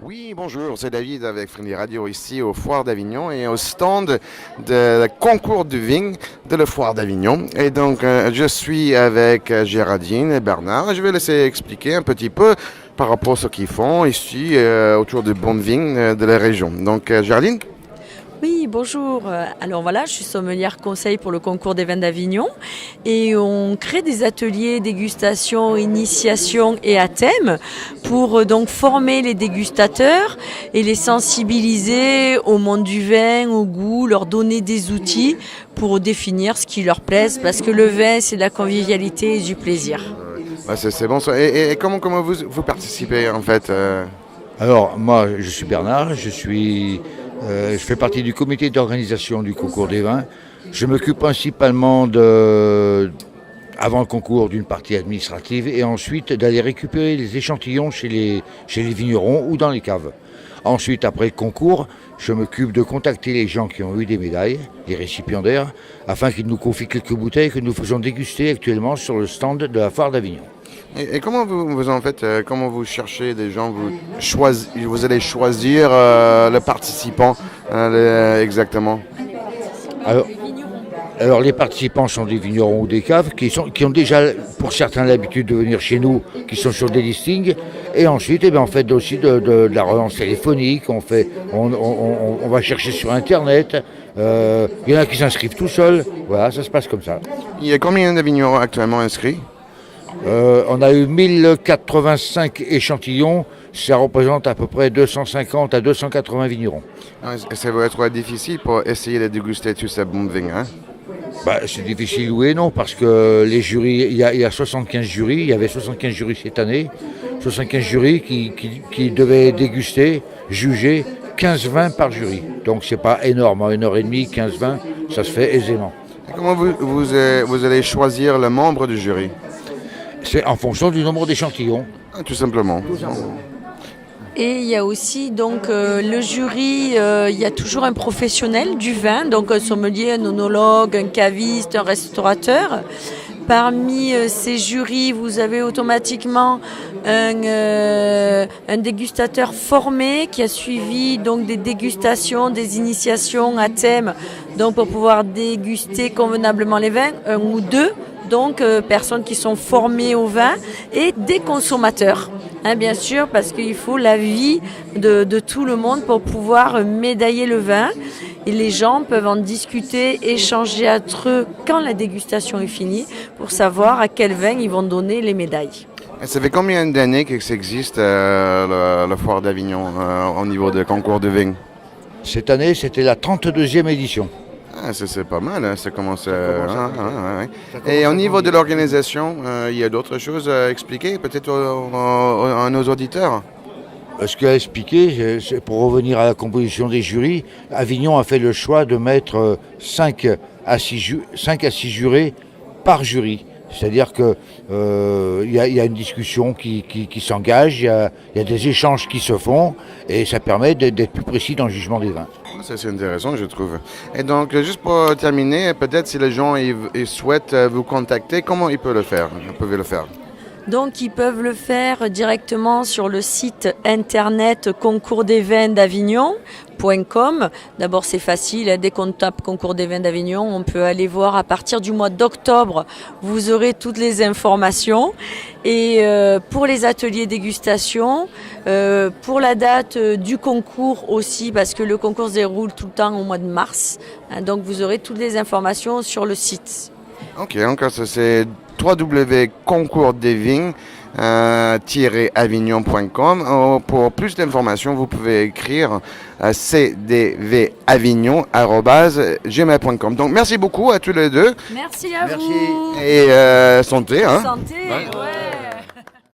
Oui, bonjour, c'est David avec Friendly Radio ici au Foire d'Avignon et au stand de concours de vigne de la Foire d'Avignon. Et donc, je suis avec Géraldine et Bernard et je vais laisser expliquer un petit peu par rapport à ce qu'ils font ici autour de bonnes vignes de la région. Donc, Géraldine? Oui, bonjour. Alors voilà, je suis sommelière conseil pour le concours des vins d'Avignon et on crée des ateliers dégustation, initiation et à thème pour donc former les dégustateurs et les sensibiliser au monde du vin, au goût, leur donner des outils pour définir ce qui leur plaise parce que le vin c'est de la convivialité et du plaisir. Ah, c'est bon ça. Et comment vous participez en fait Alors, moi, je suis Bernard, je fais partie du comité d'organisation du concours des vins. Je m'occupe principalement avant le concours d'une partie administrative et ensuite d'aller récupérer les échantillons chez les vignerons ou dans les caves. Ensuite, après le concours, je m'occupe de contacter les gens qui ont eu des médailles, les récipiendaires, afin qu'ils nous confient quelques bouteilles que nous faisons déguster actuellement sur le stand de la Foire d'Avignon. Et comment vous en faites, comment vous cherchez des gens, vous allez choisir le participant exactement? Alors les participants sont des vignerons ou des caves qui ont déjà pour certains l'habitude de venir chez nous, qui sont sur des listings. Et ensuite on fait aussi de la relance téléphonique, on va chercher sur internet, il y en a qui s'inscrivent tout seuls, voilà, ça se passe comme ça. Il y a combien de vignerons actuellement inscrits? On a eu 1085 échantillons, ça représente à peu près 250 à 280 vignerons. Ça va être difficile pour essayer de déguster tous ces bons vins, hein? C'est difficile, oui et non, parce que les jurys, il y a 75 jurys, il y avait 75 jurys cette année, 75 jurys qui devaient déguster, juger 15 vins par jury. Donc c'est pas énorme, en 1h30, 15 vins, ça se fait aisément. Et comment vous allez choisir le membre du jury? C'est en fonction du nombre d'échantillons. Tout simplement. Et il y a aussi donc le jury, il y a toujours un professionnel du vin, donc un sommelier, un onologue, un caviste, un restaurateur. Parmi ces jurys, vous avez automatiquement un dégustateur formé qui a suivi donc des dégustations, des initiations à thème, donc pour pouvoir déguster convenablement les vins, un ou deux. Donc personnes qui sont formées au vin et des consommateurs, bien sûr, parce qu'il faut l'avis de tout le monde pour pouvoir médailler le vin. Et les gens peuvent en discuter, échanger entre eux quand la dégustation est finie pour savoir à quel vin ils vont donner les médailles. Et ça fait combien d'années que ça existe, la Foire d'Avignon, au niveau de concours de vin? Cette année, c'était la 32e édition. Ah, c'est pas mal, hein, ça commence. Et au niveau de l'organisation, il y a d'autres choses à expliquer, peut-être à nos auditeurs? Ce qu'il a expliqué, c'est pour revenir à la composition des jurys, Avignon a fait le choix de mettre 5 à 6 jurés par jury. C'est-à-dire qu'il y a une discussion qui s'engage, il y a des échanges qui se font et ça permet d'être plus précis dans le jugement des vins. Ça, c'est intéressant, je trouve. Et donc, juste pour terminer, peut-être si les gens ils souhaitent vous contacter, comment ils peuvent le faire? Donc ils peuvent le faire directement sur le site internet concoursdesvins-d'Avignon.com. D'abord c'est facile, dès qu'on tape concours des vins d'Avignon, on peut aller voir à partir du mois d'octobre, vous aurez toutes les informations. Et pour les ateliers dégustation, pour la date du concours aussi, parce que le concours se déroule tout le temps au mois de mars, donc vous aurez toutes les informations sur le site. Ok, donc ça c'est www.concours-avignon.com. Pour plus d'informations, vous pouvez écrire cdvavignon@gmail.com. Donc merci beaucoup à tous les deux. Merci à vous. Et santé. Hein. Santé, ouais.